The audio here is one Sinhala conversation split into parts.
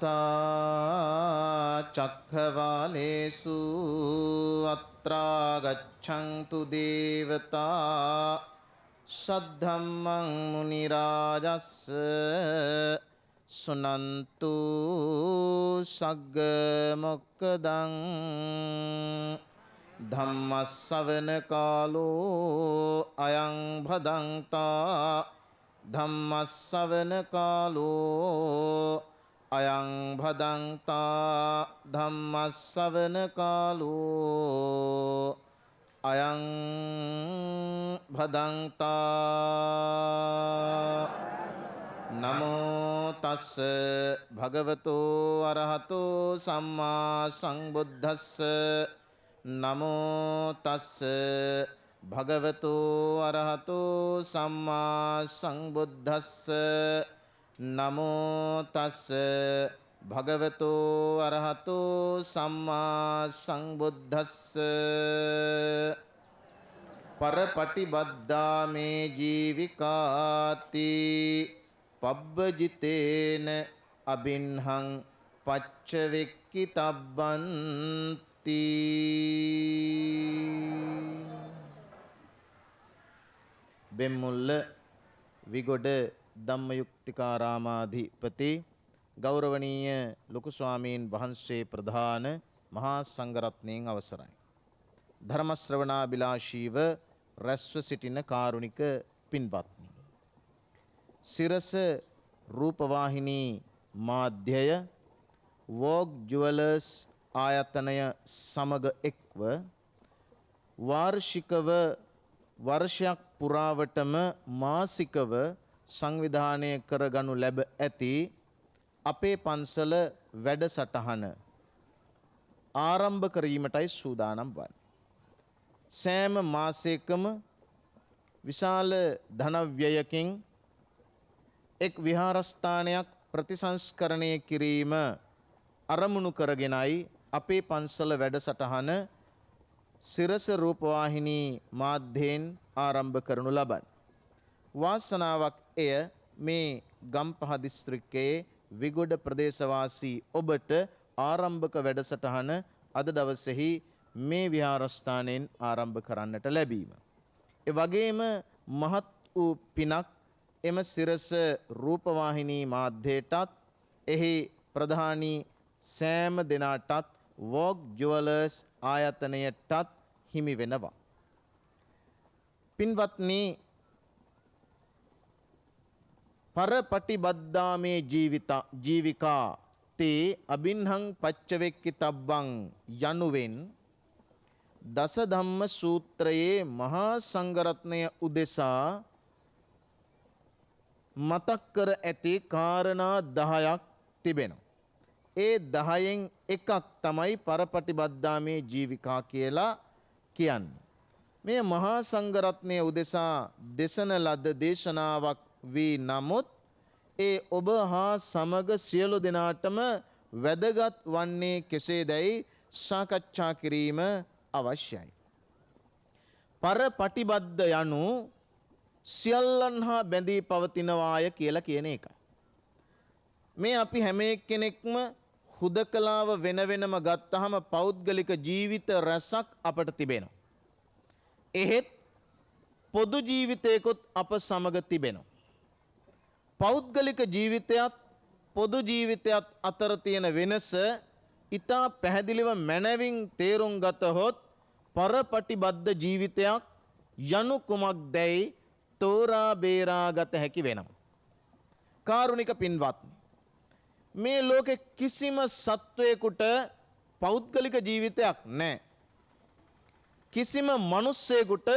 සමන්තා චක්ඛවාලේසු අත්‍රා ගච්ඡන්තු දේවතා සද්ධම්මං මුනි රාජස්ස සුනන්තු සග්ග මොක්ඛදං ධම්මස්සවන කාලෝ අයං භදංතා ධම්මස්සවන කාලෝ අයං භදංතා ධම්මස්සවන කාලෝ අයං භදංතා නමෝ තස්ස භගවතෝ අරහතෝ සම්මා සම්බුද්දස්ස නමෝ තස්ස භගවතෝ අරහතෝ සම්මා සම්බුද්දස්ස නමෝ තස්ස භගවතෝ අරහතෝ සම්මා සම්බුද්දස්ස පරපටිබද්දා මේ ජීවිකාති පබ්බජිතේන අබින්හං පච්චවෙක්කිතබ්බන්ති. බෙම්මුල්ල විගොඩ ධම්මයුක්තිකාරාමාධිපති ගෞරවනීය ලොකු ස්වාමීන් වහන්සේ ප්‍රධාන මහා සංඝරත්නයන් අවසරයි. ධර්ම ශ්‍රවණාබිලාෂීව රැස්ව සිටින කාරුණික පින්වත්නි. සිරස රූපවාහිනී මාධ්‍යය වෝග් ජුවලර්ස් ආයතනය සමග එක්ව වාර්ෂිකව වර්ෂයක් පුරාවටම මාසිකව සංවිධානය කරගනු ලැබ ඇති අපේ පන්සල වැඩසටහන ආරම්භ කිරීමටයි සූදානම් වන්නේ. සෑම මාසයකම විශාල ධනව්‍යයකින් එක් විහාරස්ථානයක් ප්‍රතිසංස්කරණය කිරීම අරමුණු කරගෙනයි අපේ පන්සල වැඩසටහන සිරස රූපවාහිනී මාධ්‍යයෙන් ආරම්භ කරනු ලබන. වාසනාවක් එය මේ ගම්පහ දිස්ත්‍රික්කයේ විගොඩ ප්‍රදේශවාසී ඔබට ආරම්භක වැඩසටහන අද දවසෙහි මේ විහාරස්ථානයෙන් ආරම්භ කරන්නට ලැබීම. ඒ වගේම මහත් වූ පිනක් එම සිරස රූපවාහිනී මාධ්‍යයටත් එහි ප්‍රධානී සෑම දෙනාටත් වෝග් ජුවලර්ස් ආයතනයටත් හිමි වෙනවා. පින්වත්නි, පරපටිබද්දාමේ ජීවිකා තේ අබින්හං පච්චවෙක්කිතබ්බං යනුවෙන් දස ධම්ම සූත්‍රයේ මහා සංඝරත්නය උදෙසා මතක් කර ඇති කාරණා 10ක් තිබෙනවා. ඒ 10න් එකක් තමයි පරපටිබද්දාමේ ජීවිකා කියලා කියන්නේ. මේ මහා සංඝරත්නය උදෙසා දේශන ලද දේශනාවක් වී නමුත් ඒ ඔබ හා සමග සියලු දෙනාටම වැදගත් වන්නේ කෙසේදයි සාකච්ඡා කිරීම අවශ්‍යයි. පරපටිබද්ද යනු සියල්ලන් හා බැඳී පවතිනවාය කියලා කියන එකයි. මේ අපි හැම එක්කෙනෙක්ම හුදකලාව වෙන වෙනම ගත්තහම පෞද්ගලික ජීවිත රැසක් අපට තිබෙනවා. එහෙත් පොදු ජීවිතයකොත් අප සමග තිබෙනවා. පෞද්ගලික ජීවිතයත් පොදු ජීවිතයත් අතර තියෙන වෙනස ඉතා පැහැදිලිව මනවින් තේරුම් ගතහොත් පරපටිබද්ධ ජීවිතයක් යනු කුමක්දැයි තෝරා බේරා ගත හැකි වෙනවා. කාරුණික පින්වත්නි, මේ ලෝකෙ කිසිම සත්වයකට පෞද්ගලික ජීවිතයක් නැහැ. කිසිම මිනිස්සෙකුට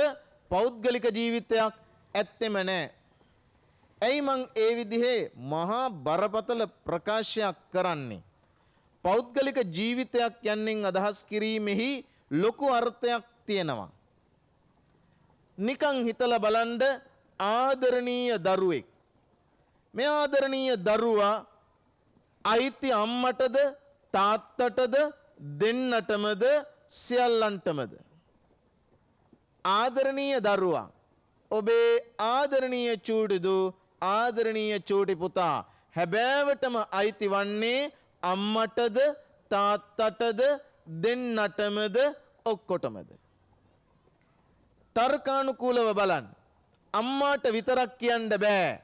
පෞද්ගලික ජීවිතයක් ඇත්තෙම නැහැ. ඇයි මං ඒ විදිහේ මහා බරපතල ප්‍රකාශයක් කරන්නේ? පෞද්ගලික ජීවිතයක් යන්නෙන් අදහස් කිරීමෙහි ලොකු අර්ථයක් තියෙනවා. නිකන් හිතලා බලන්න, ආදරණීය දරුවෙක්. මේ ආදරණීය දරුවා අයිති අම්මටද තාත්තටද දෙන්නටමද සියල්ලන්ටමද? ආදරණීය දරුවා, ඔබේ ආදරණීය චූටි දූ, ආදරණීය චූටි පුතා හැබෑවටම අයිති වන්නේ අම්මටද තාත්තටද දෙන්නටමද ඔක්කොටමද? තර්කානුකූලව බලන්න. අම්මාට විතරක් කියන්න බෑ.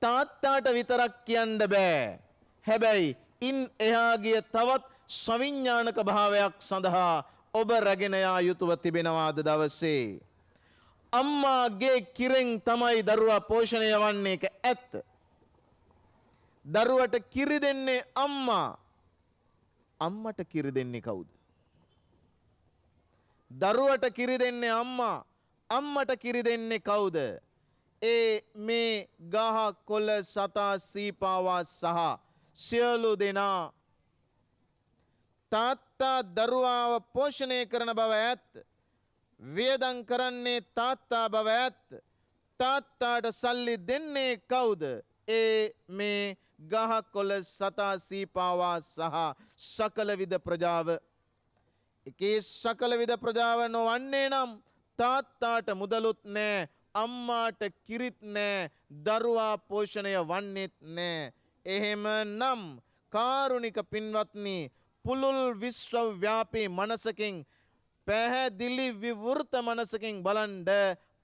තාත්තාට විතරක් කියන්න බෑ. හැබැයි ඉන් එහා ගිය තවත් සවිඥානික භාවයක් සඳහා ඔබ රැගෙන යා යුතුව තිබෙනවාද දවසේ? අම්මාගේ කිරෙන් තමයි දරුවා පෝෂණය වන්නේ එක ඇත්ත. දරුවට කිරි දෙන්නේ අම්මා. අම්මට කිරි දෙන්නේ කවුද? දරුවට කිරි දෙන්නේ අම්මා. අම්මට කිරි දෙන්නේ කවුද? මේ ගහ කොළ සතා සීපාවා සහ සියලු දෙනා. තාත්තා දරුවාව පෝෂණය කරන බව ඇත්ත. වියදම් කරන්නේ තාත්තා බව ඇත්ත. තාත්තාට සල්ලි දෙන්නේ කවුද? මේ ගහ කොළ සතා සීපාවා සහ සකල විද ප්‍රජාව. එකේ සකල විද ප්‍රජාව නොවන්නේ නම් තාත්තාට මුදලුත් නෑ, අම්මාට කිරිත් නෑ, දරුවා පෝෂණය වන්නෙත් නෑ. එහෙම නම් කාරුණික පින්වත්නි, පුළුල් විශ්වව්‍යාපී මනසකින්, පැහැදිලි විවෘත මනසකින් බලන්ඩ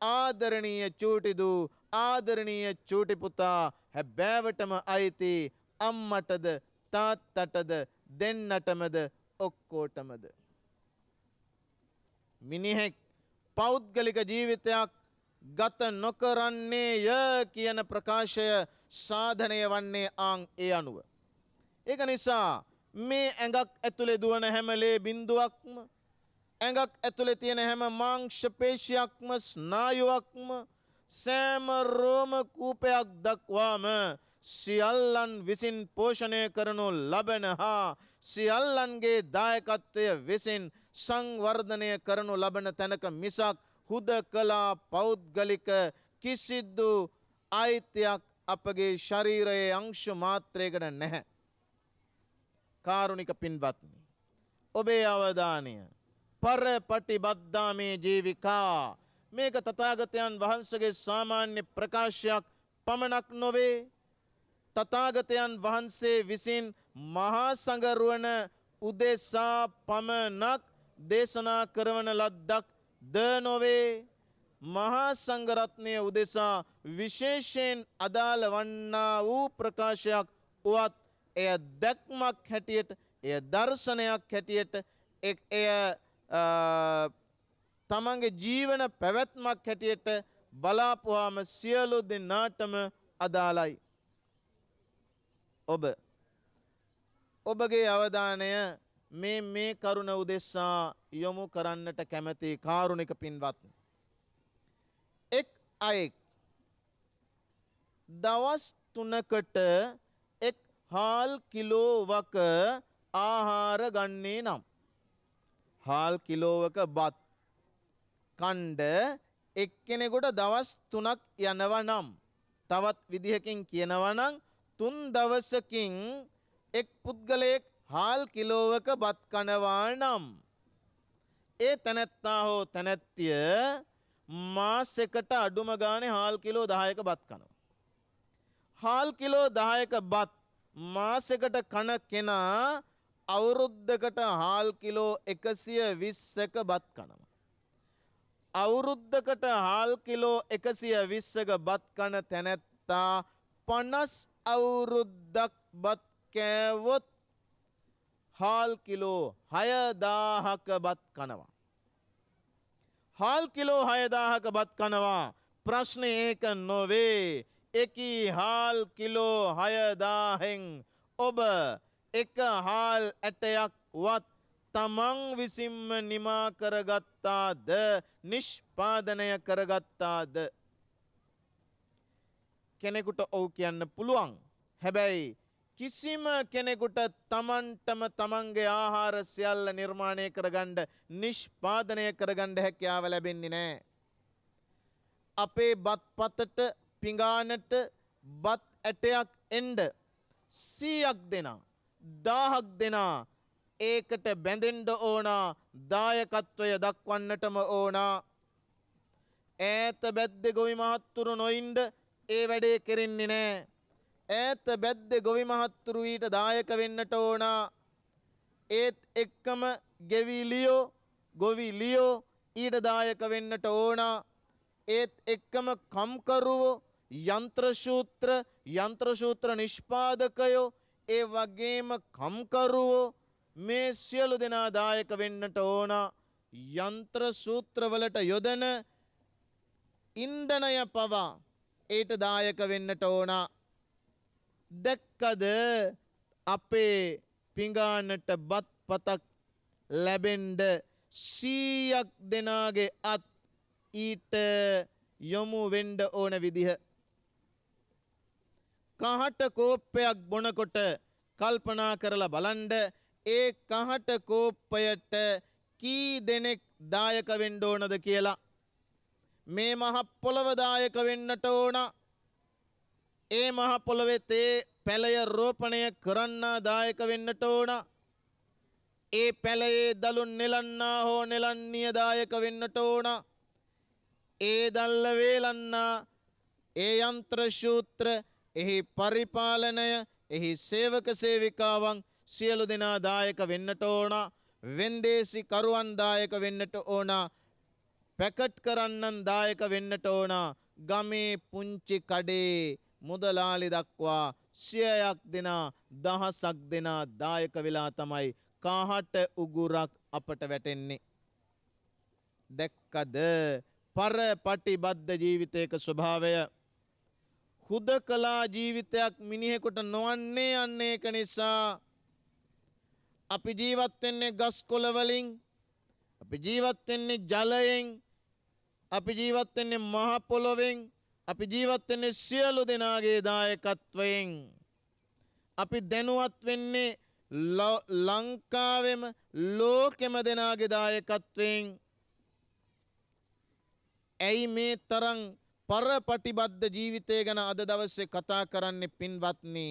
ආදරණීය චූටිදු, ආදරණීය චූටි පුතා හැබෑවටම අයිති අම්මටද තාත්තටද දෙන්නටමද ඔක්කොටමද. මිනිහෙක් පෞද්ගලික ජීවිතයක් ගත නොකරන්නේය කියන ප්‍රකාශය සාධනය වන්නේ ඒ අනුව. ඒක නිසා මේ ඇඟක් ඇතුලේ දුවන හැම ලේ බිඳුවක්ම, ඇඟක් ඇතුලේ තියෙන හැම මාංශ පේශියක්ම, ස්නායුවක්ම, සෑම රෝම කූපයක් දක්වාම සියල්ලන් විසින් පෝෂණය කරනු ලබන හා සියල්ලන්ගේ දායකත්වය විසින් සංවර්ධනය කරනු ලබන තැනක මිසක් හුදකලා පෞද්ගලික කිසිදු අයිතියක් අපගේ ශරීරයේ අංශු මාත්‍රයකට නැහැ. කාරුණික පින්වත්නි, ඔබේ අවධානය පරපටිබද්ධාමේ ජීවිකා, මේක තථාගතයන් වහන්සේගේ සාමාන්‍ය ප්‍රකාශයක් පමණක් නොවේ. තථාගතයන් වහන්සේ විසින් මහා සංඝරුවන උදෙසා පමණක් දේශනා කරවන ලද්දක් ද නොවේ. මහා සංඝරත්නය උදෙසා විශේෂයෙන් අදාළ වන්නා වූ ප්‍රකාශයක් වුවත් එය දැක්මක් හැටියට, එය දර්ශනයක් හැටියට, එය තමන්ගේ ජීවන පැවැත්මක් හැටියට බලාපුවාම සියලු දෙනාටම අදාළයි. ඔබගේ අවධානය මේ කරුණ උදෙසා යොමු කරන්නට කැමති කාරුණික පින්වත්නි. එක් අයෙක් දවස් 3කට එක් හාල් කිලෝවක ආහාර ගන්නේ නම්, හාල් කිලෝවක බත් කණ්ඩ එක්කෙනෙකුට දවස් 3ක් යනවා නම්, තවත් විදිහකින් කියනවා නම් 3 දවසකින් එක් පුද්ගලයෙක් හාල් කිලෝවක බත් කනවා නම්, ඒ තැනැත්තා හෝ තැනැත්තිය මාසෙකට අඩුම ගානේ හාල් කිලෝ 10ක බත් කනවා. හාල් කිලෝ 10ක බත් මාසෙකට කන කෙනා අවුරුද්දකට හාල් කිලෝ 120ක බත් කනවා. අවුරුද්දකට හාල් කිලෝ 120ක බත් කන තැනැත්තා 50 අවුරුද්දක් බත් කෑවොත් හාල් කිලෝ 6000ක බත් කනවා. හාල් කිලෝ 6000ක බත් කනවා. ප්‍රශ්නේ ඒක නොවේ. එකී හාල් කිලෝ 6000න් ඔබ එක හාල් ඇටයක් වත් තමන් විසින්ම නිමා කරගත්තාද, නිෂ්පාදනය කරගත්තාද? කෙනෙකුට ඔව් කියන්න පුළුවන්. හැබැයි කිසිම කෙනෙකුට තමන්ටම තමන්ගේ ආහාර සියල්ල නිර්මාණය කරගන්න, නිෂ්පාදනය කරගන්න හැකියාව ලැබෙන්නේ නැහැ. අපේ බත් පතට, පිඟානට බත් ඇටයක් එන්න 100ක් දෙනා, 1000ක් දෙනා ඒකට බැඳෙන්න ඕන, දායකත්වය දක්වන්නටම ඕන. ඈත බැද්දේ ගොවි මහත්තුරු නොඉන්න ඒ වැඩේ කෙරෙන්නේ නැහැ. ඈත බැද්දේ ගොවි මහත්තුරු ඊට දායක වෙන්නට ඕන. ඒත් එක්කම ගෙවිලියෝ ගොවිලියෝ ඊට දායක වෙන්නට ඕන. ඒත් එක්කම කම්කරුවෝ යන්ත්‍ර සූත්‍ර නිෂ්පාදකයෝ ඒ වගේම කම්කරුවෝ මේ සියලු දෙනා දායක වෙන්නට ඕන. යන්ත්‍ර සූත්‍රවලට යොදන ඉන්ධනය පවා ඊට දායක වෙන්නට ඕන. දැක්කද අපේ පිඟානට බත් පතක් ලැබෙන්න 100ක් දෙනාගේ අත් ඊට යොමු වෙන්න ඕන විදිහ. කහට කෝප්පයක් බොනකොට කල්පනා කරලා බලන්න ඒ කහට කෝප්පයට කී දෙනෙක් දායක වෙන්න ඕනද කියලා. මේ මහ පොළව දායක වෙන්නට ඕන. ඒ මහ පොළවේ තේ පැලය රෝපණය කරන්න දායක වෙන්නට ඕන. ඒ පැලයේ දළු නෙලන්නා හෝ නෙලන්නිය දායක වෙන්නට ඕන. ඒ දල්ල වේලන්නා ඒ යන්ත්‍ර සූත්‍ර එහි පරිපාලනය එහි සේවක සේවිකාවන් සියලු දෙනා දායක වෙන්නට ඕන. වෙන්දේසි කරුවන් දායක වෙන්නට ඕන. පැකට් කරන්නන් දායක වෙන්නට ඕන. ගමේ පුංචි කඩේ මුදලාලි දක්වා 100ක් දෙනා 1000ක් දෙනා දායක වෙලා තමයි කහට උගුරක් අපට වැටෙන්නේ. දැක්කද පරපටිබද්ධ ජීවිතයක ස්වභාවය. හුදකලා ජීවිතයක් මිනිහෙකුට නොවන්නේ යන්නේ ඒක නිසා. අපි ජීවත් වෙන්නේ ගස් කොළ වලින්, අපි ජීවත් වෙන්නේ ජලයෙන්, අපි ජීවත් වෙන්නේ මහ පොළොවෙන්, අපි ජීවත් වෙන්නේ සියලු දෙනාගේ දායකත්වයෙන්. අපි දැනුවත් වෙන්නේ ලංකාවෙම ලෝකෙම දෙනාගේ දායකත්වයෙන්. ඇයි මේ තරම් පරපටිබද්ධ ජීවිතය ගැන අද දවසේ කතා කරන්නේ පින්වත්නි?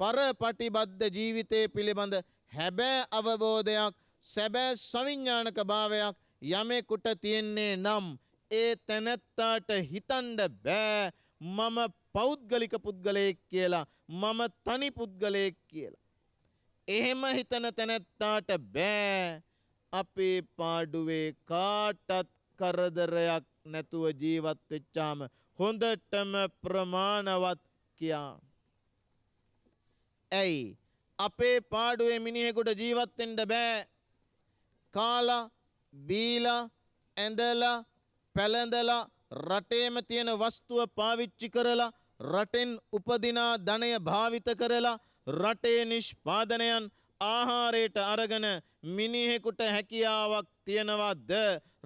පරපටිබද්ධ ජීවිතය පිළිබඳ හැබෑ අවබෝධයක්, සැබෑ සවිඥානික භාවයක් යමෙකුට තියෙන්නේ නම් ඒ තැනැත්තාට හිතන්න බෑ මම පෞද්ගලික පුද්ගලයෙක් කියලා, මම තනි පුද්ගලයෙක් කියලා. එහෙම හිතන තැනැත්තාට බෑ අපේ පාඩුවේ කාටත් කරදරයක් නැතුව ජීවත් වෙච්චාම හොඳටම ප්‍රමාණවත් කියා. ඇයි අපේ පාඩුවේ මිනිහෙකුට ජීවත් වෙන්න බෑ? කාලා බීලා ඇඳලා පැළඳලා රටේම තියෙන වස්තුව පාවිච්චි කරලා රටෙන් උපදිනා ධනය භාවිත කරලා රටේ නිෂ්පාදනයන් ආහාරයට අරගෙන මිනිහෙකුට හැකියාවක් තියනවද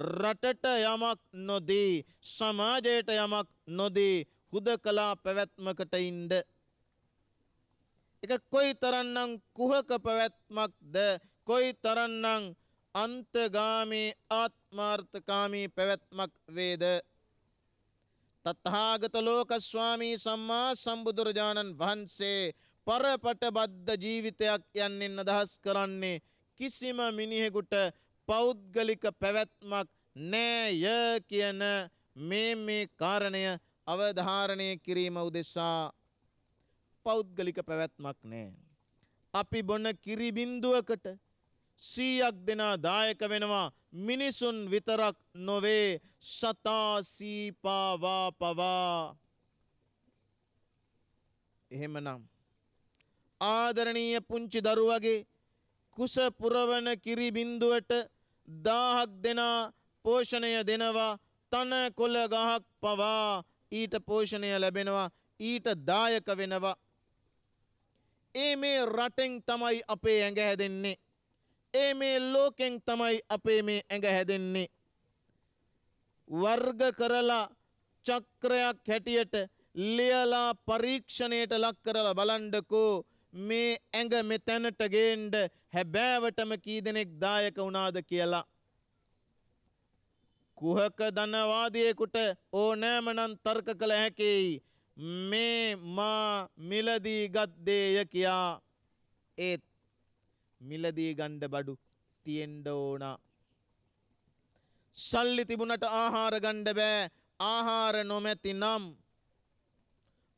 රටට යමක් නොදී, සමාජයට යමක් නොදී හුදකලා පැවැත්මකට ඉන්න? එක කොයි තරන්නම් කුහක පැවැත්මක්ද, කොයි තරන්නම් අන්තගාමී ආත්මාර්ථකාමී පැවැත්මක් වේද? තථාගත ලෝක ස්වාමී සම්මා සම්බුදුරජාණන් වහන්සේ පරපටබද්ධ ජීවිතයක් යන්නෙන් අදහස් කරන්නේ කිසිම මිනිහෙකුට පෞද්ගලික පැවැත්මක් නෑය කියන මේ කාරණය අවධාරණය කිරීම උදෙසා. පෞද්ගලික පැවැත්මක් නෑ. අපි බොන කිරි බින්දුවකට 100ක් දෙනා දායක වෙනවා. මිනිසුන් විතරක් නොවේ, සතා සීපාවා පවා. එහෙමනම් ආදරණීය පුංචි දරුවගේ කුස පුරවන කිරි බින්දුවට 1000ක් දෙනා පෝෂණය දෙනවා. තන කොළ ගහක් පවා ඊට පෝෂණය ලැබෙනවා, ඊට දායක වෙනවා. ඒ මේ රටෙන් තමයි අපේ ඇඟ හැදෙන්නේ. ඒ මේ ලෝකෙන් තමයි අපේ මේ ඇඟ හැදෙන්නේ. වර්ග කරලා චක්‍රයක් හැටියට ලියලා පරීක්ෂණයට ලක් කරලා බලන්නකෝ මේ ඇඟ මෙතැනට ගේන්න හැබෑවටම කී දෙනෙක් දායක වුණාද කියලා. කුහක ධනවාදියෙකුට ඕනෑම නම් තර්ක කළ හැකියි මේ මා මිලදී ගත් දේය කියා. ඒත් මිලදී ගන්න බඩු තියෙන්න ඕන. සල්ලි තිබුණට ආහාර ගන්න බෑ, ආහාර නොමැති නම්.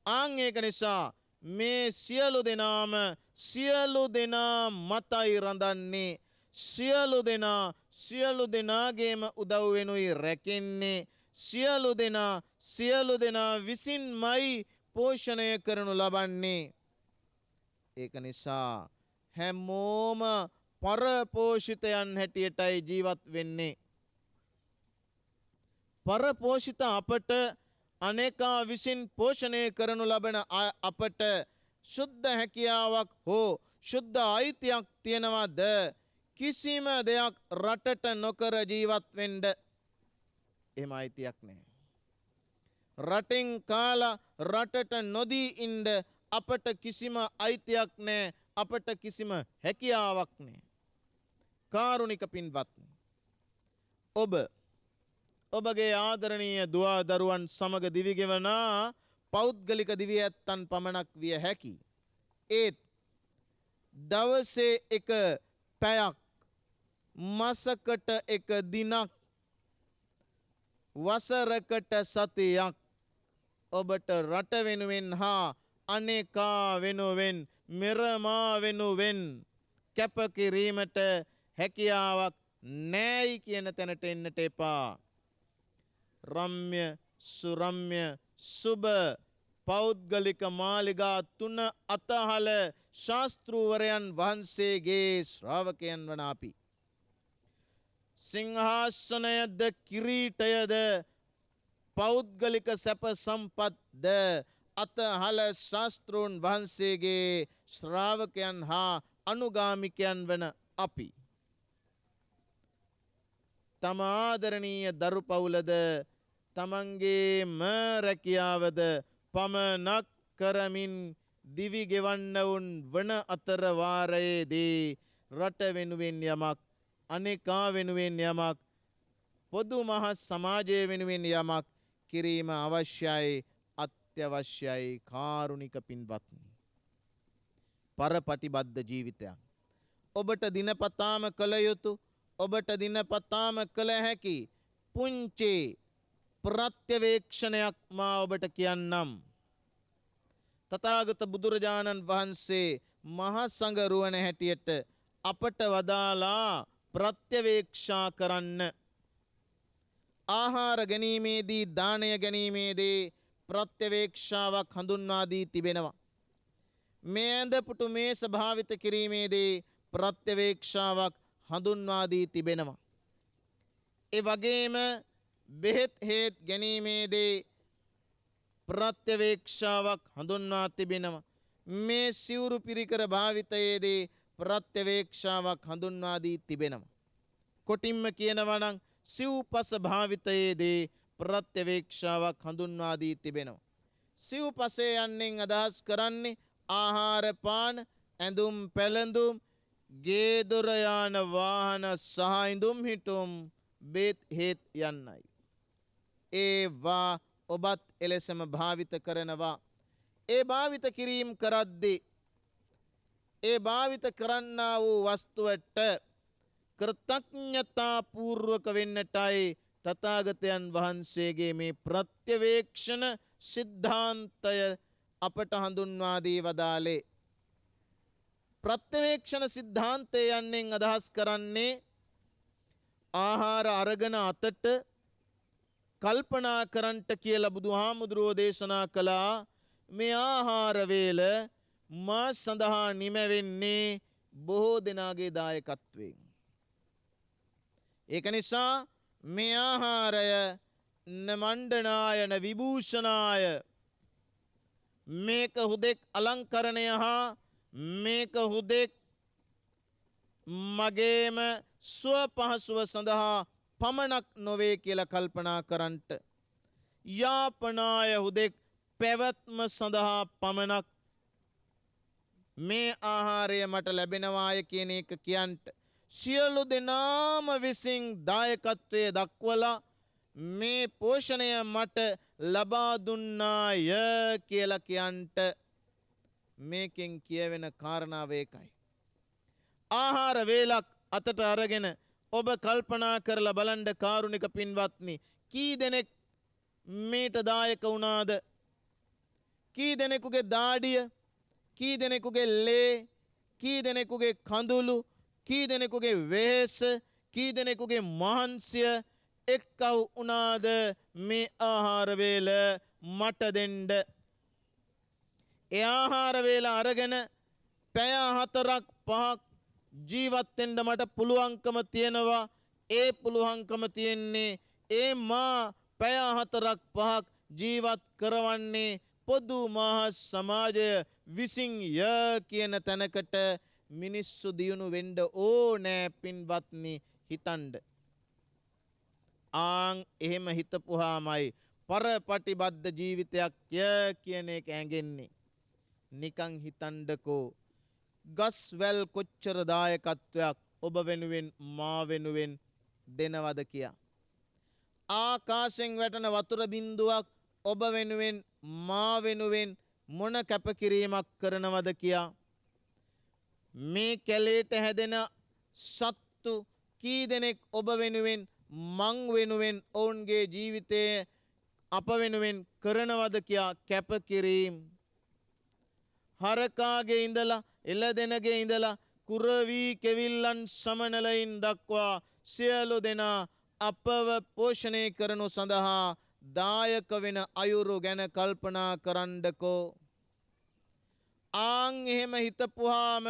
ආන් ඒක නිසා මේ සියලු දෙනාම සියලු දෙනා මතයි රඳන්නේ. සියලු දෙනාගේම උදව් වෙනුයි රැකෙන්නේ. සියලු දෙනා විසින්මයි පෝෂණය කරනු ලබන්නේ. ඒක නිසා හැමෝම පරපෝෂිතයන් හැටියටයි ජීවත් වෙන්නේ. පරපෝෂිත අපට අනේකා විසින් පෝෂණය කරනු ලබන අපට ශුද්ධ හැකියාවක් හෝ ශුද්ධ අයිතියක් තියෙනවද? කිසිම දෙයක් රටට නොකර ජීවත් වෙන්න එහෙම අයිතියක් නැහැ. රටෙන් කාලා රටට නොදී ඉන්න අපට කිසිම අයිතියක් නැහැ. අපට කිසිම හැකියාවක් නැහැ. කාරුණික පින්වත්නි, ඔබගේ ආදරණීය දුවා දරුවන් සමග දිවිගෙවනා පෞද්ගලික දිවි ඇත්තන් පමණක් විය හැකි. ඒත් දවසේ එක පැයක්, මාසකට එක දිනක්, වසරකට සතියක් ඔබට රට වෙනුවෙන් හා අනේකා වෙනුවෙන් මෙරමා වෙනුවෙන් කැපකිරීමට හැකියාවක් නැයි කියන තැනට එන්නට එපා. රම්‍ය සුරම්‍ය සුබ පෞද්ගලික මාලිගා 3 අතහල ශාස්ත්‍රූවරයන් වහන්සේගේ ශ්‍රාවකයන් වන අපි සිංහාසනයද කිරීටයද පෞද්ගලික සැප සම්පත්ද අතහල ශාස්ත්‍රූන් වහන්සේගේ ශ්‍රාවකයන් හා අනුගාමිකයන් වන අපි තම ආදරණීය දරු පවුලද තමන්ගේම රැකියාවද පමණක් කරමින් දිවි ගෙවන්නවුන් වන අතර වාරයේදී රට වෙනුවෙන් යමක්, අනේකා වෙනුවෙන් යමක්, පොදු මහ සමාජය වෙනුවෙන් යමක් කිරීම අවශ්‍යයි, අත්‍යවශ්‍යයි. කාරුණික පින්වත්නි, පරපටිබද්ධ ජීවිතයක් ඔබට දිනපතාම කළ යුතු, ඔබට දිනපතාම කළ හැකි පුංචි ප්‍රත්‍යවේක්ෂණයක් මා ඔබට කියන්නම්. තථාගත බුදුරජාණන් වහන්සේ මහා සංඝරුවන හැටියට අපට වදාලා ප්‍රත්‍යවේක්ෂා කරන්න. ආහාර ගැනීමේදී, දානය ගැනීමේදී ප්‍රත්‍යවේක්ෂාවක් හඳුන්වා දී තිබෙනවා. මේ ඇඳ පුටු මේස භාවිත කිරීමේදී ප්‍රත්‍යවේක්ෂාවක් හඳුන්වා දී තිබෙනවා. ඒ වගේම බෙහෙත් හේත් ගැනීමේදී ප්‍රත්‍යවේක්ෂාවක් හඳුන්වා තිබෙනවා. මේ සිවුරු පිරිකර භාවිතයේදී ප්‍රත්‍යවේක්ෂාවක් හඳුන්වා දී තිබෙනවා. කොටින්ම කියනවා නම් සිව්පස භාවිතයේදී ප්‍රත්‍යවේක්ෂාවක් හඳුන්වා දී තිබෙනවා. සිව්පසේ යන්නෙන් අදහස් කරන්නේ ආහාර පාන, ඇඳුම් පැළඳුම්, ගේ දොර යාන වාහන සහ ඉඳුම් හිටුම්, බෙහෙත් හේත් යන්නයි. ඒවා ඔබත් එලෙසම භාවිත කරනවා. ඒ භාවිත කිරීම කරද්දී ඒ භාවිත කරන්නා වූ වස්තුවට කෘතඥතා පූර්වක වෙන්නටයි තථාගතයන් වහන්සේගේ මේ ප්‍රත්‍යවේක්ෂණ සිද්ධාන්තය අපට හඳුන්වා දී වදාළේ. ප්‍රත්‍යවේක්ෂණ සිද්ධාන්තය යන්නෙන් අදහස් කරන්නේ ආහාර අරගෙන අතට කල්පනා කරන්ට කියලා බුදුහාමුදුරුවෝ දේශනා කළා. මේ ආහාර වේල මා සඳහා නිමවෙන්නේ බොහෝ දෙනාගේ දායකත්වයෙන්. ඒක නිසා මේ ආහාරය නමණ්ඩනාය න විභූෂණාය, මේක හුදෙක් අලංකරණය හා මේක හුදෙක් මගේම ස්ව පහසුව සඳහා පමණක් නොවේ කියලා කල්පනා කරන්ට. යාපනාය, හුදෙක් පැවැත්ම සඳහා පමණක් මේ ආහාරය මට ලැබෙනවාය කියන එක කියන්ට සියලු දෙනාම විසින් දායකත්වය දක්වලා මේ පෝෂණය මට ලබා දුන්නාය කියලා කියන්ට මේකෙන් කියවෙන කාරණාව ඒකයි. ආහාර වේලක් අතට අරගෙන ඔබ කල්පනා කරලා බලන්න කාරුණික පින්වත්නි, කී දෙනෙක් මේට දායක වුණාද? කී දෙනෙකුගේ දාඩිය කී දෙනෙකුගේ ලේ, කී දෙනෙකුගේ කඳුළු, කී දෙනෙකුගේ වෙහෙස, කී දෙනෙකුගේ මහන්සිය එක්කව වුණාද මේ ආහාර වේල මට දෙන්න. ඒ ආහාර වේල අරගෙන පැය 4ක් 5ක් ජීවත් වෙන්න මට පුළුවන්කම තියෙනවා. ඒ පුළුවන්කම තියෙන්නේ ඒ මා පැය 4ක් 5ක් ජීවත් කරවන්නේ පොදු මහා සමාජය විසින් ය කියන තැනකට මිනිස්සු දියුණු වෙන්න ඕනෑ පින්වත්නි හිතන්න. ආන් එහෙම හිතපුවාමයි පරපටිබද්ධ ජීවිතයක් ය කියන එක ඇඟෙන්නේ. නිකන් හිතන්නකෝ ගස්වැල් කොච්චර දායකත්වයක් ඔබ වෙනුවෙන් මා වෙනුවෙන් දෙනවද කියා. ආකාශයෙන් වැටෙන වතුර බින්දුවක් ඔබ වෙනුවෙන් මා වෙනුවෙන් මොන කැපකිරීමක් කරනවද කියා. මේ කැලේට හැදෙන සත්තු කී දෙනෙක් ඔබ වෙනුවෙන් මං වෙනුවෙන් ඔවුන්ගේ ජීවිතය අප වෙනුවෙන් කරනවද කියා කැපකිරීම. හරකාගේ ඉඳලා එළදෙනගේ ඉඳලා කුරවී කෙවිල්ලන් සමනලයින් දක්වා සියලු දෙනා අපව පෝෂණය කරනු සඳහා දායක වෙන අයුරු ගැන කල්පනා කරන්නකෝ. ආන් එහෙම හිතපුවාම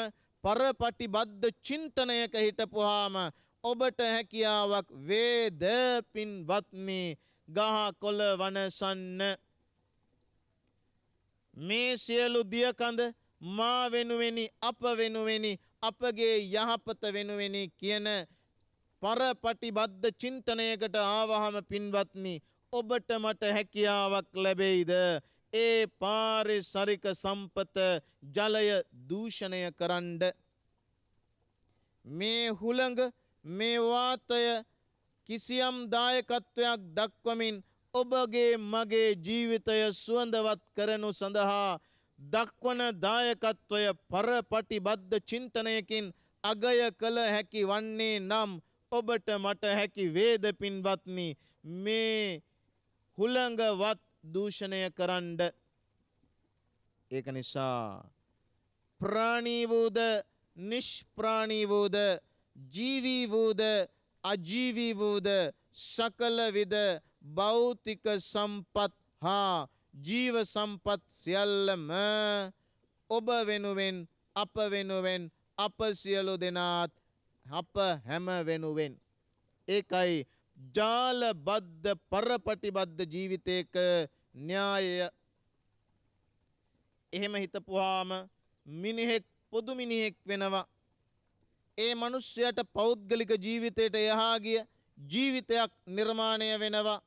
පරපටිබද්ධ චින්තනයක හිටපුවාම ඔබට හැකියාවක් වේද පින්වත්නි ගහ කොළ වනසන්න. මේ සියලු දියකඳ මා වෙනුවෙනි අප වෙනුවෙනි අපගේ යහපත වෙනුවෙනි කියන පරපටිබද්ධ චින්තනයකට ආවහම පින්වත්නි ඔබට මට හැකියාවක් ලැබෙයිද ඒ පාරිසරික සම්පත ජලය දූෂණය කරන්න. මේ හුළඟ මේ වාතය කිසියම් දායකත්වයක් දක්වමින් ඔබගේ මගේ ජීවිතය සුවඳවත් කරනු සඳහා දක්වන දායකත්වය පරපටිබද්ධ චින්තනයකින් අගය කළ හැකි වන්නේ නම් ඔබට මට හැකි වේද පින්වත්නි මේ හුළඟවත් දූෂණය කරන්න. ඒක නිසා ප්‍රාණී වූද නිෂ්ප්‍රාණී වූද ජීවී වූද අජීවී වූද සකල විද භෞතික සම්පත් හා ජීව සම්පත් සියල්ලම ඔබ වෙනුවෙන් අප වෙනුවෙන් අප සියලු දෙනාත් අප හැම වෙනුවෙන්. ඒකයි ජාලබද්ධ පරපටිබද්ධ ජීවිතයක න්‍යායය. එහෙම හිතපුවාම මිනිහෙක් පොදු මිනිහෙක් වෙනවා. ඒ මනුස්සයට පෞද්ගලික ජීවිතයට යහා ගිය ජීවිතයක් නිර්මාණය වෙනවා.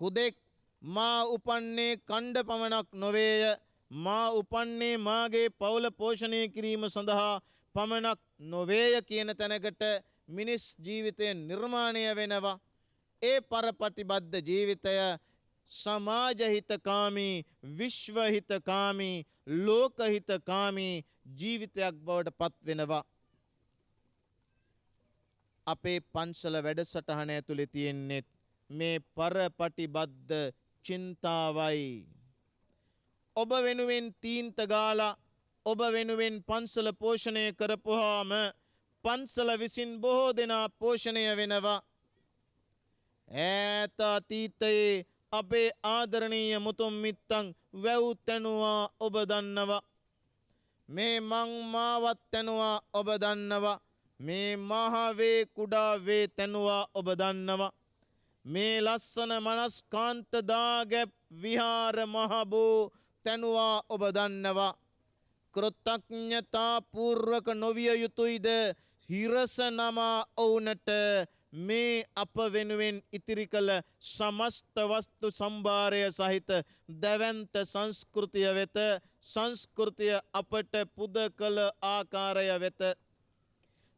හුදෙක් මා උපන්නේ කණ්ඩ පමණක් නොවේය. මා උපන්නේ මාගේ පවුල පෝෂණය කිරීම සඳහා පමණක් නොවේය කියන තැනකට මිනිස් ජීවිතය නිර්මාණය වෙනවා. ඒ පරපටිබද්ධ ජීවිතය සමාජහිතකාමී විශ්වහිතකාමී ලෝකහිතකාමී ජීවිතයක් බවට පත් වෙනවා. අපේ පන්සල වැඩසටහන ඇතුලේ තියෙන්නේ මේ පරපටිබද්ධ චින්තාවයි. ඔබ වෙනුවෙන් තීන්ත ගාලා ඔබ වෙනුවෙන් පන්සල පෝෂණය කරපුවාම පන්සල විසින් බොහෝ දෙනා පෝෂණය වෙනවා. ඈත අතීතයේ අපේ ආදරණීය මුතුන් මිත්තන් වැව් තැනුවා ඔබ දන්නවා. මේ මං මාවත් තැනුවා ඔබ දන්නවා. මේ මහවේ කුඩා වේ තැනුවා ඔබ දන්නවා. මේ ලස්සන මනස්කාන්ත දාගැබ් විහාර මහබෝ තැනුවා ඔබ දන්නවා. කෘතඥතා පූර්වක නොවිය යුතුයිද හිරස නමා ඔවුනට මේ අප වෙනුවෙන් ඉතිරි කළ සමස්ත වස්තු සම්භාරය සහිත දැවැන්ත සංස්කෘතිය වෙත සංස්කෘතිය අපට පුද කළ ආකාරය වෙත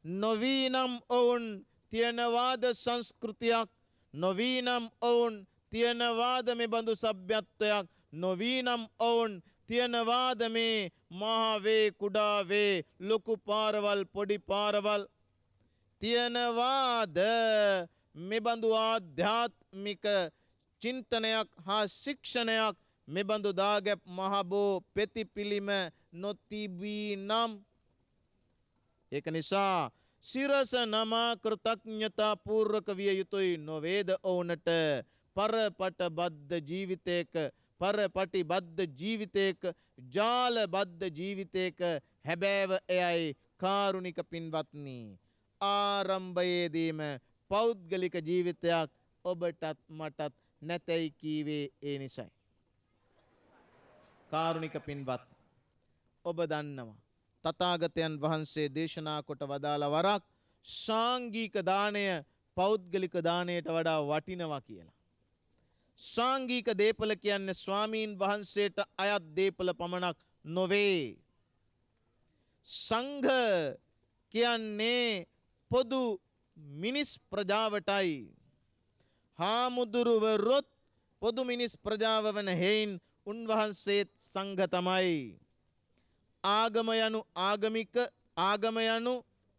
නොවීනම් ඔවුන් තියනවාද සංස්කෘතියක් නොවීනම් ඔවුන් තියනවාද මෙබඳු සભ્યත්වයක් නොවීනම් ඔවුන් තියනවාද මේ මහවේ කුඩාවේ ලොකු පාරවල් පොඩි පාරවල් තියනවාද මෙබඳු ආධ්‍යාත්මික චින්තනයක් හා ශික්ෂණයක් මෙබඳු දාගැබ් මහබෝ පෙතිපිලිම නොතිබී නම් ඒක නිසා සිරස නමා කෘතඥතා පූර්වක විය යුතුයි නොවේද ඔවුනට පරපටබද්ධ ජීවිතයක පරපටිබද්ධ ජීවිතයක ජාලබද්ධ ජීවිතයක හැබෑව එයයි කාරුණික පින්වත්නි ආරම්භයේදීම පෞද්ගලික ජීවිතයක් ඔබටත් මටත් නැතැයි කීවේ ඒ නිසයි. කාරුණික පින්වත් ඔබ දන්නවා තථාගතයන් වහන්සේ දේශනා කොට වදාළ වරක් සාංගික දාණය පෞද්ගලික දාණයට වඩා වටිනවා කියලා. සාංගික දීපල කියන්නේ ස්වාමීන් වහන්සේට අයත් දීපල පමණක් නොවේ. සංඝ කියන්නේ පොදු මිනිස් ප්‍රජාවටයි. හාමුදුරුවරොත් පොදු මිනිස් ප්‍රජාව වන හේයින් උන්වහන්සේත් සංඝ තමයි. ආගම යනු ආගමික ආගම යනු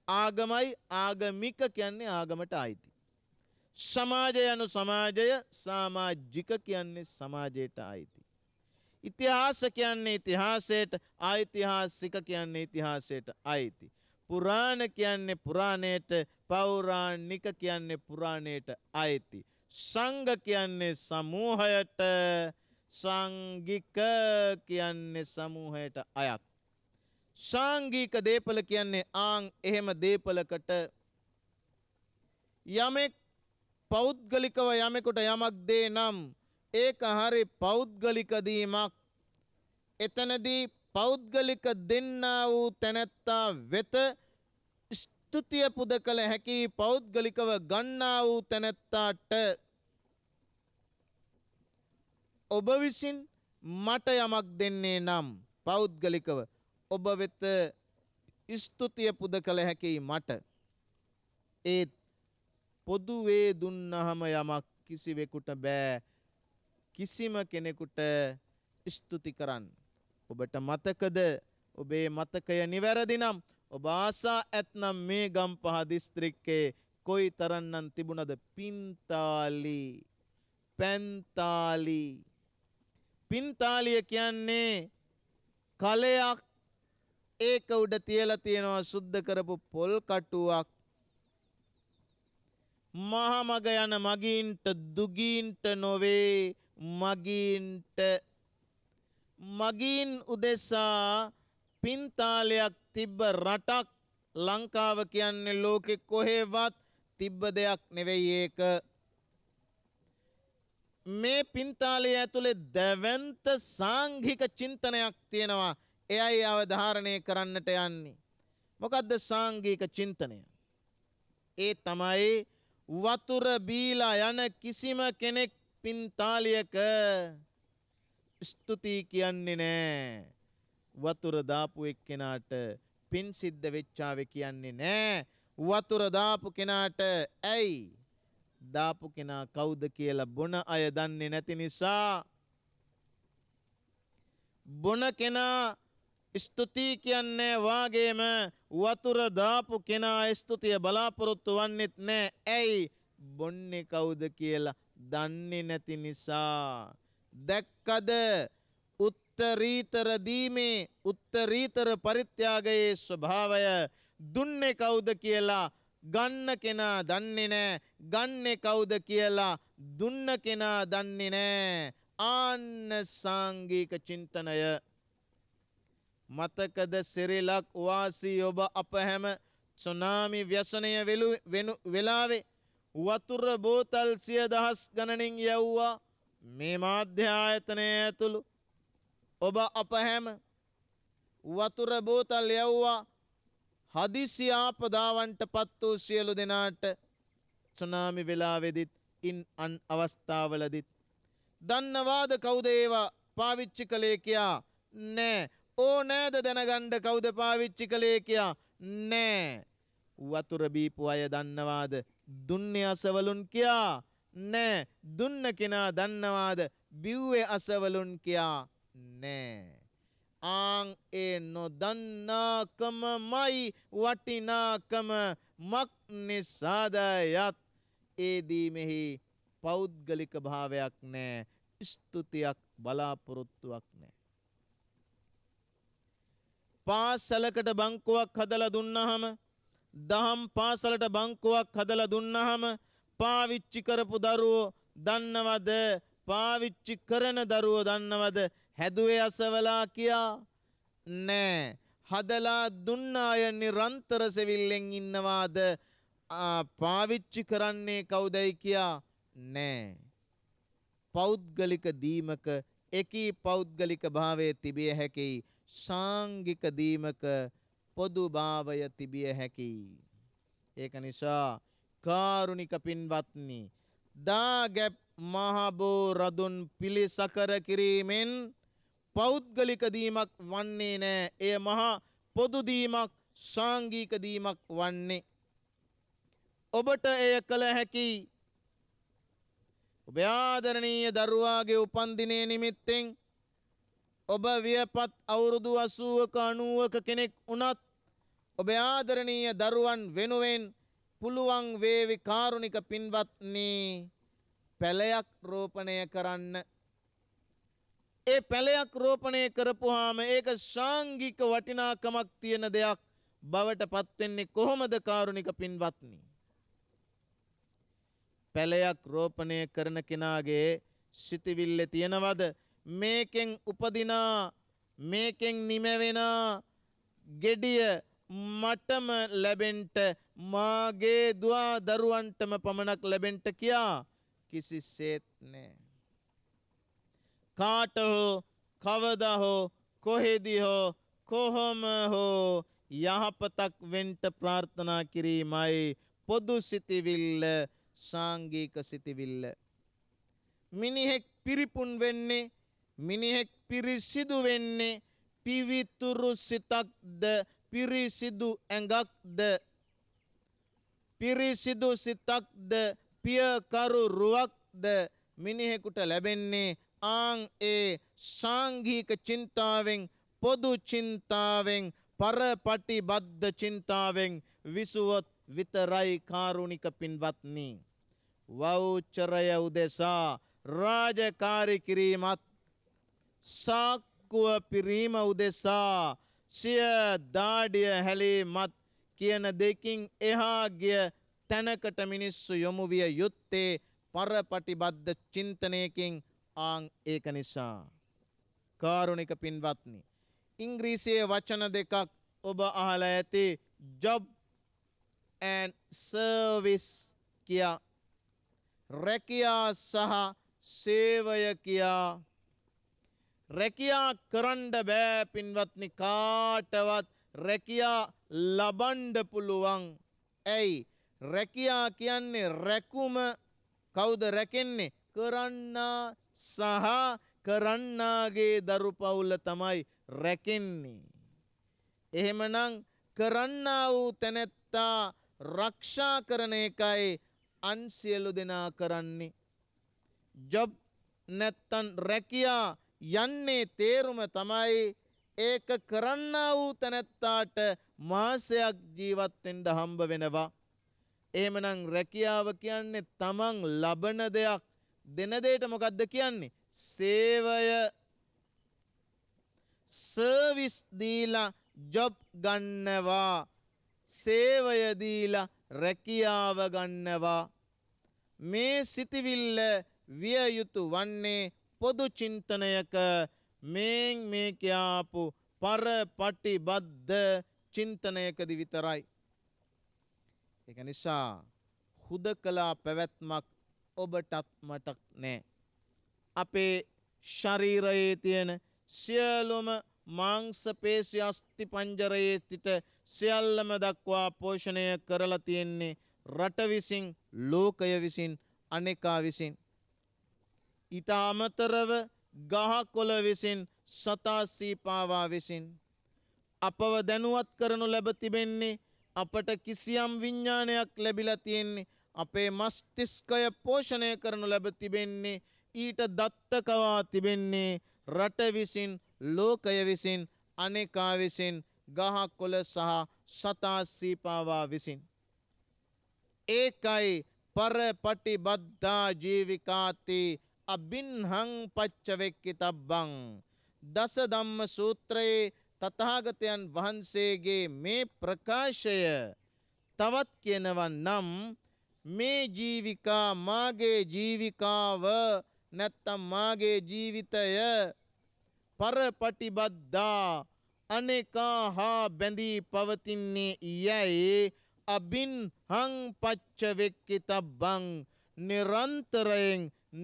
ආගමයි ආගමික කියන්නේ ආගමට අයිති. සමාජය යනු සමාජය සමාජික කියන්නේ සමාජයට අයිති. ඉතිහාස කියන්නේ ඉතිහාසයට ඓතිහාසික කියන්නේ ඉතිහාසයට අයිති. පුරාණ කියන්නේ පුරාණයට පෞරාණික කියන්නේ පුරාණයට අයිති. සංඝ කියන්නේ සමූහයට සංඝික කියන්නේ සමූහයට අයත්. සාංගික දීපල කියන්නේ ආන් එහෙම දීපලකට යමෙක් පෞද්ගලිකව යමෙකුට යමක් දේ නම් ඒක හරි පෞද්ගලික දීමක්. එතනදී පෞද්ගලික දෙන්නා වූ තැනැත්තා වෙත ස්තුතිය පුද කළ හැකි පෞද්ගලිකව ගන්නා වූ තැනැත්තාට ඔබ විසින් මට යමක් දෙන්නේ නම් පෞද්ගලිකව ඔබ වෙත ස්තුතිය පුද කළ හැකි මට. ඒත් පොදුවේ දුන්නහම යමක් කිසිවෙකුට බෑ කිසිම කෙනෙකුට ස්තුති කරන්න. ඔබට මතකද ඔබේ මතකය නිවැරදි නම් ඔබ ආසා ඇත්නම් මේ ගම්පහ දිස්ත්‍රික්කේ කොයි තරන්නම් තිබුණද පින්තාලි පැන්තාලි. පින්තාලිය කියන්නේ කලයක් ඒක උඩ තියලා තියෙනවා සුද්ධ කරපු පොල් කටුවක්. මහමග යන මගීන්ට දුගීන්ට නොවේ මගීන්ට. මගීන් උදෙසා පින්තාලයක් තිබ්බ රටක් ලංකාව කියන්නේ ලෝකෙ කොහෙවත් තිබ්බ දෙයක් නෙවෙයි ඒක. මේ පින්තාලය ඇතුලේ දැවැන්ත සාංඝික චින්තනයක් තියෙනවා. එයයි අවධාරණය කරන්නට යන්නේ. මොකද්ද සාංඝික චින්තනය? ඒ තමයි වතුර බීලා යන කිසිම කෙනෙක් පින්තාලියක ස්තුති කියන්නේ නෑ. වතුර දාපු එක්කෙනාට පින් සිද්ධ වෙච්චාවේ කියන්නේ නෑ. වතුර දාපු කෙනාට ඇයි දාපු කෙනා කවුද කියලා බොන අය දන්නේ නැති නිසා බොන කෙනා ස්තුති කියන්නේ වාගේම වතුර දාපු කෙනා ස්තුතිය බලාපොරොත්තු වන්නෙත් නෑ. ඇයි බොන්නේ කවුද කියලා දන්නේ නැති නිසා. දැක්කද උත්තරීතර දීමේ උත්තරීතර පරිත්‍යාගයේ ස්වභාවය. දුන්නේ කවුද කියලා ගන්න කෙනා දන්නේ නෑ. ගන්නේ කවුද කියලා දුන්න කෙනා දන්නේ නෑ. ආන්න සාංගික චින්තනය. මතකද සිරිලක් වාසී ඔබ අප හැම සුනාමි ව්‍යසනය වෙලාවේ වතුර බෝතල් 100,000 ගණනින් යවුවා මේ මාධ්‍ය ආයතනය ඇතුළු. ඔබ අප හැම වතුර බෝතල් යවුවා හදිසි ආපදාවන්ට පත් වූ සියලු දෙනාට සුනාමි වෙලාවෙදිත් ඉන් අන් අවස්ථාවලදිත්. දන්නවාද කවුද ඒවා පාවිච්චි කළේ කියා? නෑ. ඕනෑද දැනගන්න කවුද පාවිච්චි කළේ කියා? නෑ. වතුර බීපු අය දන්නවාද දුන්නේ අසවලුන් කියා? නෑ. දුන්න කෙනා දන්නවාද බිව්වේ අසවලුන් කියා? නෑ. ආන් ඒ නොදන්නාකමමයි වටිනාකම. මක් නිසාදයත් ඒ දීමෙහි පෞද්ගලික භාවයක් නෑ. ස්තුතියක් බලාපොරොත්තුවක් නෑ. පාසලකට බංකුවක් හදලා දුන්නහම දහම් පාසලට බංකුවක් හදලා දුන්නහම පාවිච්චි කරපු දරුවෝ දන්නවද? පාවිච්චි කරන දරුවෝ දන්නවද හැදුවේ අසවලා කියා? නෑ. හදලා දුන්න අය නිරන්තර සෙවිල්ලෙන් ඉන්නවාද පාවිච්චි කරන්නේ කවුදයි කියා? නෑ. පෞද්ගලික දීමක එකී පෞද්ගලික භාවය තිබිය හැකියි. සාංගික දීමක පොදු භාවය තිබිය හැකියි. ඒක නිසා කාරුණික පින්වත්නි, දාගැබ් මහබෝ රදුන් පිළිසකර කිරීමෙන් පෞද්ගලික දීමක් වන්නේ නෑ. එය මහා පොදු දීමක්, සාංගික දීමක් වන්නේ. ඔබට එය කළ හැකියි. ඔබ ආදරණීය දරුවාගේ උපන්දිනය නිමිත්තෙන් ඔබ වියපත් අවුරුදු 80ක 90ක කෙනෙක් වුණත් ඔබ ආදරණීය දරුවන් වෙනුවෙන් පුළුවන් වේවි කාරුණික පින්වත්නි පැලයක් රෝපණය කරන්න. ඒ පැලයක් රෝපණය කරපුවාම ඒක ශාංගික වටිනාකමක් තියෙන දෙයක් බවට පත්වෙන්නේ කොහොමද කාරුණික පින්වත්නි? පැලයක් රෝපණය කරන කෙනාගේ සිතවිල්ලේ තියනවද මේකෙන් උපදිනා, මේකෙන් නිමවෙනා ගෙඩිය මටම ලැබෙන්ට, මාගේ දුවා දරුවන්ටම පමණක් ලැබෙන්ට කියා? කිසිසේත් නෑ. කාට හෝ කවදා හෝ කොහෙදී හෝ කොහොම හෝ යහපතක් වෙන්ට ප්‍රාර්ථනා කිරීමයි පොදු සිතිවිල්ල, සාංගික සිතිවිල්ල. මිනිහෙක් පිරිපුන් වෙන්නේ, මිනිහෙක් පිරිසිදු වෙන්නේ පිවිතුරු සිතක්ද පිරිසිදු ඇඟක්ද? පිරිසිදු සිතක්ද පියකරු රුවක්ද මිනිහෙකුට ලැබෙන්නේ ආං ඒ සාංගික චින්තාවෙන්, පොදු චින්තාවෙන්, පරපටිබද්ධ චින්තාවෙන් විසුවොත් විතරයි කාරුණික පින්වත්නි. වෞචරය උදෙසා රාජකාරී කිරීමත්, සාක්කුව පිරීම උදෙසා සිය දාඩිය හැලීමත් කියන දෙකින් එහා ගිය තැනකට මිනිස්සු යොමු විය යුත්තේ පරපටිබද්ධ චින්තනයකින්. ආං ඒක නිසා කාරුණික පින්වත්නි, ඉංග්‍රීසියේ වචන දෙකක් ඔබ අහලා ඇති, job and service කියා. රැකියා සහ සේවය කියා. රැකියා කරන්න බෑ පින්වත්නි, කාටවත් රැකියා ලබන්න පුළුවන්. ඇයි? රැකියා කියන්නේ රැකුම. කවුද රැකෙන්නේ? කරන්නා සහ කරන්නාගේ දරු පවුල තමයි රැකෙන්නේ. එහෙමනම් කරන්නා වූ තැනැත්තා රක්ෂා කරන එකයි අන් සියලු දෙනා කරන්නේ. ජොබ් නැත්තන් රැකියා යන්නේ තේරුම තමයි ඒක කරන්නා වූ තැනැත්තාට මාසයක් ජීවත් වෙන්න හම්බ වෙනවා. එහෙමනම් රැකියාව කියන්නේ තමන් ලබන දෙයක්. දෙන දෙයට මොකද්ද කියන්නේ? සේවය. සර්විස් දීලා ජොබ් ගන්නවා, සේවය දීලා රැකියාව ගන්නවා. මේ සිතිවිල්ල විය යුතු වන්නේ පොදු චින්තනයක, මේ කියාපු පරපටිබද්ධ චින්තනයකදී විතරයි. ඒක නිසා හුදකලා පැවැත්මක් ඔබටත් මටත් නෑ. අපේ ශරීරයේ තියෙන සියලුම මාංශ පේශි අස්ථි පංජරයේ සිට සියල්ලම දක්වා පෝෂණය කරලා තියෙන්නේ රට විසින්, ලෝකය විසින්, අනේකා විසින්. ඊට අමතරව ගහකොළ විසින්, සතා සීපාවා විසින් අපව දැනුවත් කරනු ලැබ තිබෙන්නේ. අපට කිසියම් විඥානයක් ලැබිලා තියෙන්නේ. අපේ මස්තිෂ්කය පෝෂණය කරනු ලැබ තිබෙන්නේ. ඊට දත්තකවා තිබෙන්නේ රට විසින්, ලෝකය විසින්, අනේකා විසින්, ගහකොළ සහ සතා සීපාවා විසින්. ඒකයි පරපටිබද්ධා ජීවිකාති අබින්හං පච්චවෙක්කිතබ්බං. දස ධම්ම සූත්‍රයේ තථාගතයන් වහන්සේගේ මේ ප්‍රකාශය තවත් කියනවා නම් මේ ජීවිකා මාගේ ජීවිකාව නැත්තම් මාගේ ජීවිතය පරපටිබද්දා අනේකා හා බැඳී පවතින්නේ යැයි අබින් හං පච්ච වෙක්කිතබ්බං නිරන්තරයෙන්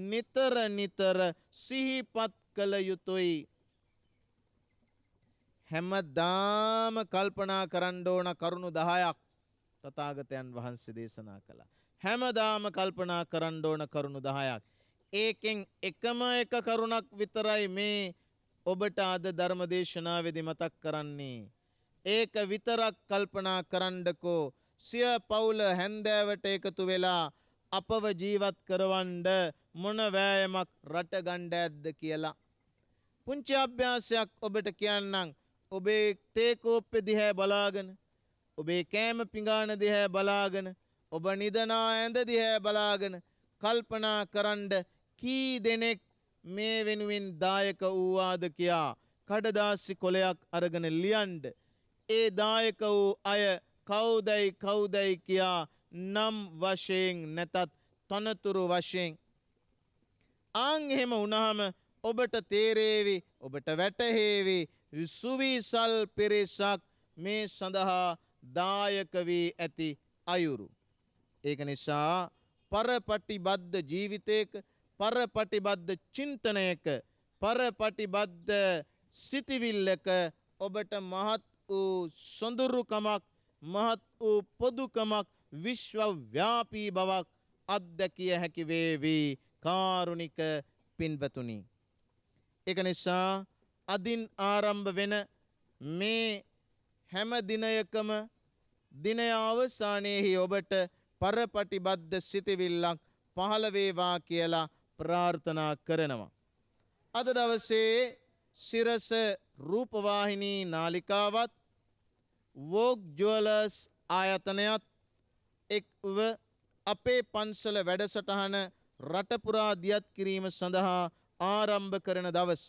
නිතර නිතර සිහිපත් කළ යුතුයි. හැමදාම කල්පනා කරන්න ඕන කරුණු 10ක් තථාගතයන් වහන්සේ දේශනා කළා. හැමදාම කල්පනා කරන්න ඕන කරුණු 10ක්. ඒකෙන් එකම එක කරුණක් විතරයි මේ ඔබට අද ධර්ම දේශනාවේදී මතක් කරන්නේ. ඒක විතරක් කල්පනා කරන්නකෝ. සිය පවුල හැන්දෑවට එකතු වෙලා අපව ජීවත් කරවන්න මොන වෑයමක් රට ගන්න ඇද්ද කියලා. පුංචි අභ්‍යාසයක් ඔබට කියන්නම්. ඔබේ තේ කෝප්පෙ දිහා බලාගෙන, ඔබේ කෑම පිඟාන දිහා බලාගෙන, ඔබ නිදනා ඇඳ දිහා බලාගෙන කල්පනා කරන්න කී දෙනෙක් මේ වෙනුවෙන් දායක වූවාද කියා කඩදාසි කොලයක් අරගෙන ලියන්න. ඒ දායක වූ අය කවුදයි කියා නම් වශයෙන් නැතත් තනතුරු වශයෙන් ආන් එහෙම වුණාම ඔබට තේරේවි, ඔබට වැටහේවි සුවිසල් පිරිසක් මේ සඳහා දායක වී ඇති අයුරු. ඒක නිසා පරපටිබද්ධ ජීවිතයක, පරපටිබද්ධ චින්තනයක, පරපටිබද්ධ සිතිවිල්ලක ඔබට මහත් වූ සොඳුරුකමක්, මහත් වූ පොදුකමක්, විශ්වව්‍යාපී බවක් අත්දැකිය හැකි වේවි කාරුණික පින්වතුනි. ඒක නිසා අදින් ආරම්භ වෙන මේ හැම දිනයකම දිනය අවසානයේහි ඔබට පරපටිබද්ධ සිතිවිල්ලක් පහළ වේවා කියලා ප්‍රාර්ථනා කරනවා. අද දවසේ සිරස රූපවාහිනී නාලිකාවත් වෝග් ජුවලර්ස් ආයතනයත් එක්ව අපේ පන්සල වැඩසටහන රටපුරා දියත් කිරීම සඳහා ආරම්භ කරන දවස.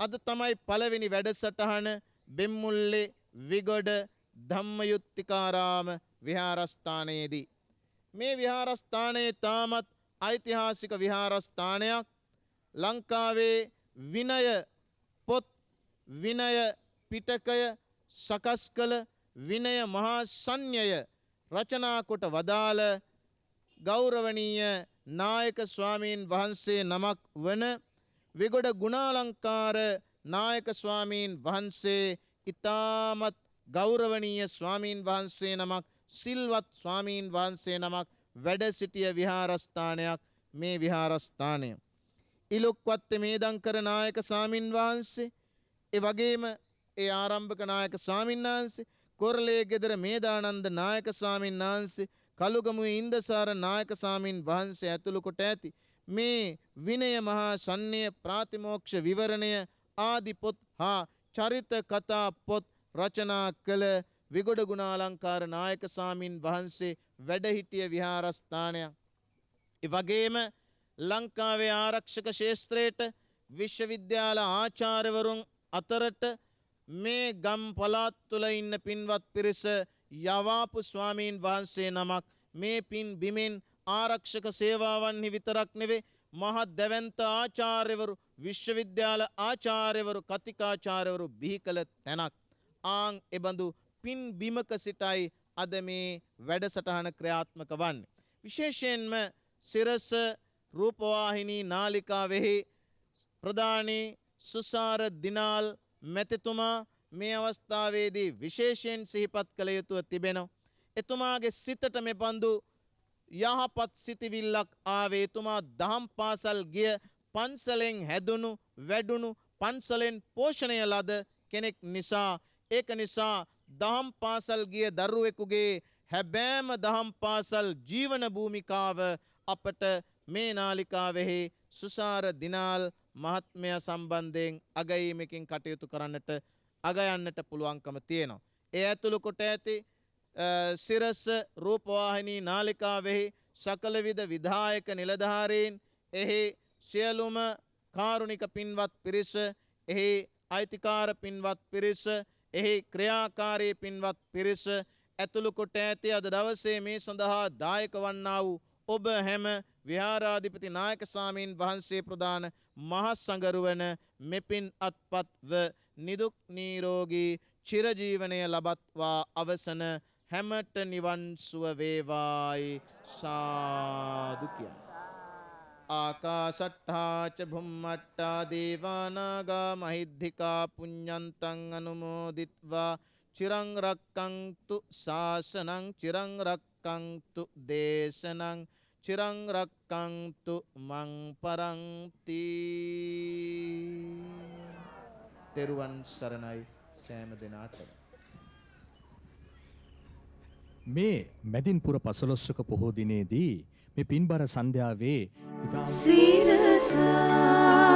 අද තමයි පළවෙනි වැඩසටහන බෙම්මුල්ලේ විගොඩ ධම්මයුත්තිකාරාම විහාරස්ථානයේදී. මේ විහාරස්ථානයේ තාමත් ඓතිහාසික විහාරස්ථානයක්. ලංකාවේ විනය පොත්, විනය පිටකය සකස් කළ විනය මහා සංඥය රචනා කොට වදාළ ගෞරවනීය නායක ස්වාමීන් වහන්සේ නමක් වන විගොඩ ගුණාලංකාර නායක ස්වාමීන් වහන්සේ ඉතාමත් ගෞරවනීය ස්වාමීන් වහන්සේ නමක්, සිල්වත් ස්වාමීන් වහන්සේ නමක් වැඩ සිටිය විහාරස්ථානයක් මේ විහාරස්ථානය. ඉලුක්වත්තේ මේදංකර නායක ස්වාමීන් වහන්සේ, ඒ වගේම ඒ ආරම්භක නායක ස්වාමීන් වහන්සේ, කොරළේ ගෙදර මේදානන්ද නායක ස්වාමීන් වහන්සේ, කළුගමුවේ ඉන්දසාර නායක ස්වාමීන් වහන්සේ ඇතුළු කොට ඇති මේ විනය මහා සන්නය, ප්‍රාතිමෝක්ෂ විවරණය ආදි පොත් හා චරිත කතා පොත් රචනා කළ විගොඩ ගුණාලංකාර නායක ස්වාමීන් වහන්සේ වැඩ සිටිය විහාරස්ථානයක්. ඒ වගේම ලංකාවේ ආරක්ෂක ශාස්ත්‍රයට විශ්වවිද්‍යාල ආචාර්යවරුන් අතරට මේ ගම් පළාත් තුළ ඉන්න පින්වත් පිරිස යවාපු ස්වාමීන් වහන්සේ නමක් මේ පින් බිමෙන් ආරක්ෂක සේවාවන්හි විතරක් නෙවේ, මහත් දැවැන්ත ආචාර්යවරු, විශ්වවිද්‍යාල ආචාර්යවරු, කතිකාචාර්යවරු බිහි කළ තැනක්. ආන් එබඳු පින් බිමක සිටයි අද මේ වැඩසටහන ක්‍රියාත්මක වන්නේ. විශේෂයෙන්ම සිරස රූපවාහිනී නාලිකාවෙහි ප්‍රධානී සුසාර දිනාල් මැතිතුමා මේ අවස්ථාවේදී විශේෂයෙන් සිහිපත් කළ යුතුව තිබෙනවා. එතුමාගේ සිතට මෙබඳු යහපත් සිතිවිල්ලක් ආවේ. එතුමා දහම් පාසල් ගිය, පන්සලෙන් හැදුණු, වැඩුණු, පන්සලෙන් පෝෂණය ලද කෙනෙක් නිසා, ඒක නිසා දහම් පාසල් ගිය දරුවෙකුගේ හැබෑම දහම් පාසල් ජීවන භූමිකාව අපට මේ නාලිකාවෙහි සුසාර දිනාල් මහත්මයා සම්බන්ධයෙන් අගයීමකින් කටයුතු කරන්නට අගයන්නට පුළුවන්කම තියෙනවා. ඒ ඇතුළු කොට ඇති සිරස රූපවාහිනී නාලිකාවෙහි සකල විද විධායක නිලධාරීන්, එහි සියලුම කාරුණික පින්වත් පිරිස, එහි අයිතිකාර පින්වත් පිරිස එහි ක්‍රියාකාරී පින්වත් පිරිස ඇතුළු කොට ඇති අද දවසේ මේ සඳහා දායක වන්නා වූ ඔබ හැම විහාරාධිපති නායක ස්වාමීන් වහන්සේ ප්‍රදාන මහා සංඝරුවන මෙපින් අත්පත්ව නිදුක් නිරෝගී චිරජීවනය ලබත්වා අවසන හැමට නිවන් සුව වේවායි සාදු කියයි. ආකාශට්ඨා ච භුම්මට්ඨා දේවානාගා මහිද්దికා පුඤ්ඤන්තං අනුමෝදිත්වා චිරං රක්ඛන්තු ශාසනං චිරං රක්ඛන්තු දේශනං චිරං රක්ඛන්තු මං පරන්ති. තෙරුවන් සරණයි සෑම දිනාටම. මේ මැදින්පුර පසළොස්වක පොහෝ දිනේදී මේ පින්බර සන්ධ්‍යාවේ සිරසා